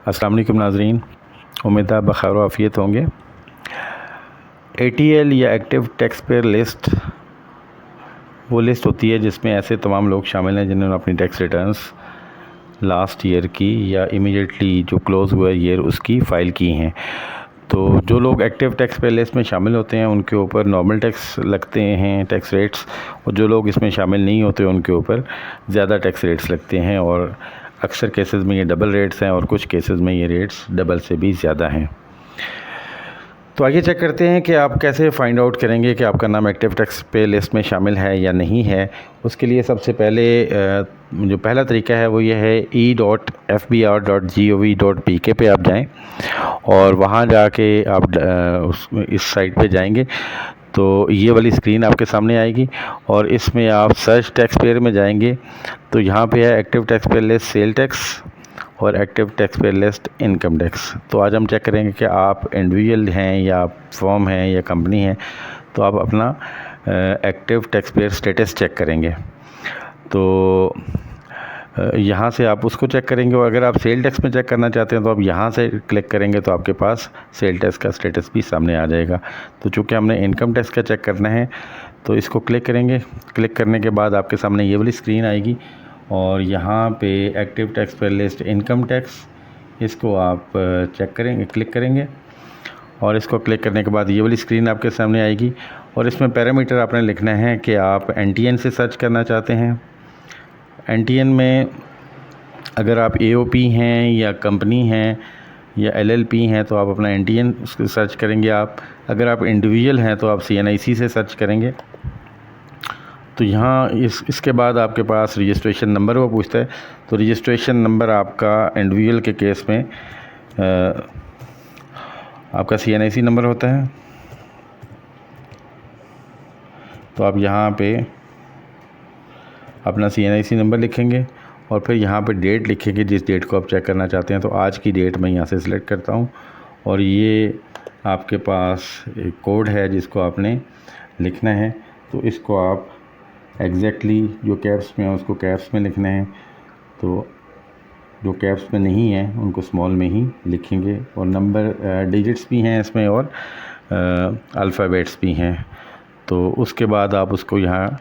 अस्सलाम वालेकुम नाज़रीन, उम्मीद है बखैर आफ़ियत होंगे। ATL या एक्टिव टैक्स पेयर लिस्ट वो लिस्ट होती है जिसमें ऐसे तमाम लोग शामिल हैं जिन्होंने अपनी टैक्स रिटर्न्स लास्ट ईयर की या इमीडिएटली जो क्लोज़ हुआ ईयर उसकी फ़ाइल की हैं। तो जो लोग एक्टिव टैक्स पेयर लिस्ट में शामिल होते हैं उनके ऊपर नॉर्मल टैक्स लगते हैं, टैक्स रेट्स, और जो लोग इसमें शामिल नहीं होते उनके ऊपर ज़्यादा टैक्स रेट्स लगते हैं, और अक्सर केसेस में ये डबल रेट्स हैं और कुछ केसेस में ये रेट्स डबल से भी ज़्यादा हैं। तो आइए चेक करते हैं कि आप कैसे फ़ाइंड आउट करेंगे कि आपका नाम एक्टिव टैक्स पे लिस्ट में शामिल है या नहीं है। उसके लिए सबसे पहले जो पहला तरीका है वो ये है e.fbr.gov.pk पे आप जाएं और वहाँ जाके आप इस साइट पे जाएंगे तो ये वाली स्क्रीन आपके सामने आएगी और इसमें आप सर्च टैक्स पेयर में जाएंगे तो यहाँ पे है active tax payer list sale tax और active tax payer list income tax. तो आज हम चेक करेंगे कि आप इंडिविजुअल हैं या फर्म हैं या कंपनी है, तो आप अपना active tax payer status check करेंगे। तो यहाँ से आप उसको चेक करेंगे, और अगर आप सेल टैक्स में चेक करना चाहते हैं तो आप यहाँ से क्लिक करेंगे तो आपके पास सेल टैक्स का स्टेटस भी सामने आ जाएगा। तो चूँकि हमने इनकम टैक्स का चेक करना है तो इसको क्लिक करेंगे। क्लिक करने के बाद आपके सामने ये वाली स्क्रीन आएगी और यहाँ पे active tax payer list income tax, इसको आप चेक करेंगे, क्लिक करेंगे, और इसको क्लिक करने के बाद ये वाली स्क्रीन आपके सामने आएगी और इसमें पैरामीटर आपने लिखना है कि आप NTN से सर्च करना चाहते हैं। NTN में अगर आप AOP हैं या कंपनी हैं या LLP हैं तो आप अपना NTN सर्च करेंगे। आप अगर आप इंडिविजुअल हैं तो आप CNIC से सर्च करेंगे। तो यहाँ इसके बाद आपके पास रजिस्ट्रेशन नंबर वो पूछता है, तो रजिस्ट्रेशन नंबर आपका इंडिविजुअल के केस में आपका CNIC नंबर होता है। तो आप यहाँ पे अपना CNIC नंबर लिखेंगे और फिर यहाँ पे डेट लिखेंगे जिस डेट को आप चेक करना चाहते हैं। तो आज की डेट मैं यहाँ से सिलेक्ट करता हूँ और ये आपके पास एक कोड है जिसको आपने लिखना है। तो इसको आप एग्जैक्टली जो कैप्स में है उसको कैप्स में लिखना है, तो जो कैप्स में नहीं है उनको स्मॉल में ही लिखेंगे, और नंबर डिजिट्स भी हैं इसमें और अल्फ़ाबेट्स भी हैं। तो उसके बाद आप उसको यहाँ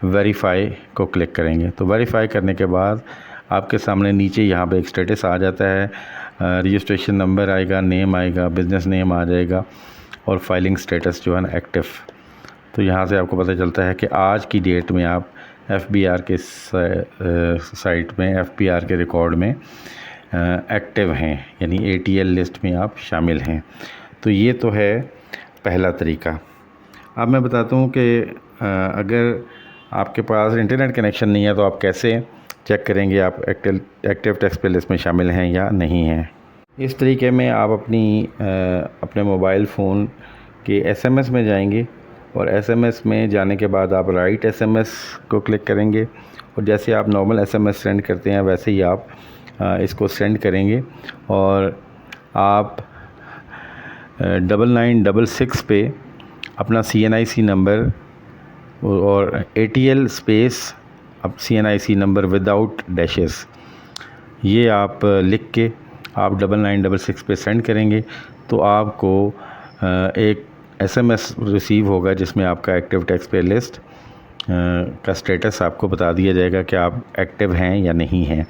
वेरीफाई को क्लिक करेंगे। तो वेरीफाई करने के बाद आपके सामने नीचे यहाँ पे एक स्टेटस आ जाता है, रजिस्ट्रेशन नंबर आएगा, नेम आएगा, बिज़नेस नेम आ जाएगा और फाइलिंग स्टेटस जो है ना एक्टिव। तो यहाँ से आपको पता चलता है कि आज की डेट में आप FBR के साइट में, FBR के रिकॉर्ड में एक्टिव हैं, यानी ATL लिस्ट में आप शामिल हैं। तो ये तो है पहला तरीका। अब मैं बताता हूँ कि अगर आपके पास इंटरनेट कनेक्शन नहीं है तो आप कैसे चेक करेंगे आप एक्टिव टैक्स पेयर लिस्ट में शामिल हैं या नहीं हैं। इस तरीके में आप अपने मोबाइल फ़ोन के SMS में जाएंगे और SMS में जाने के बाद आप राइट SMS को क्लिक करेंगे और जैसे आप नॉर्मल SMS सेंड करते हैं वैसे ही आप इसको सेंड करेंगे और आप 9966 पे अपना CNIC नंबर और ATL स्पेस अब CNIC नंबर विदाउट डैशेस ये आप लिख के आप 9966 पे सेंड करेंगे तो आपको एक SMS रिसीव होगा जिसमें आपका एक्टिव टैक्स पेयर लिस्ट का स्टेटस आपको बता दिया जाएगा कि आप एक्टिव हैं या नहीं हैं।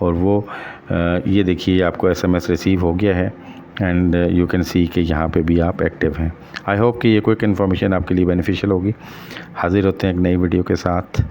और वो ये देखिए आपको SMS रिसीव हो गया है एंड यू कैन सी कि यहाँ पे भी आप एक्टिव हैं। आई होप कि ये क्विक इन्फॉर्मेशन आपके लिए बेनिफिशियल होगी। हाजिर होते हैं एक नई वीडियो के साथ।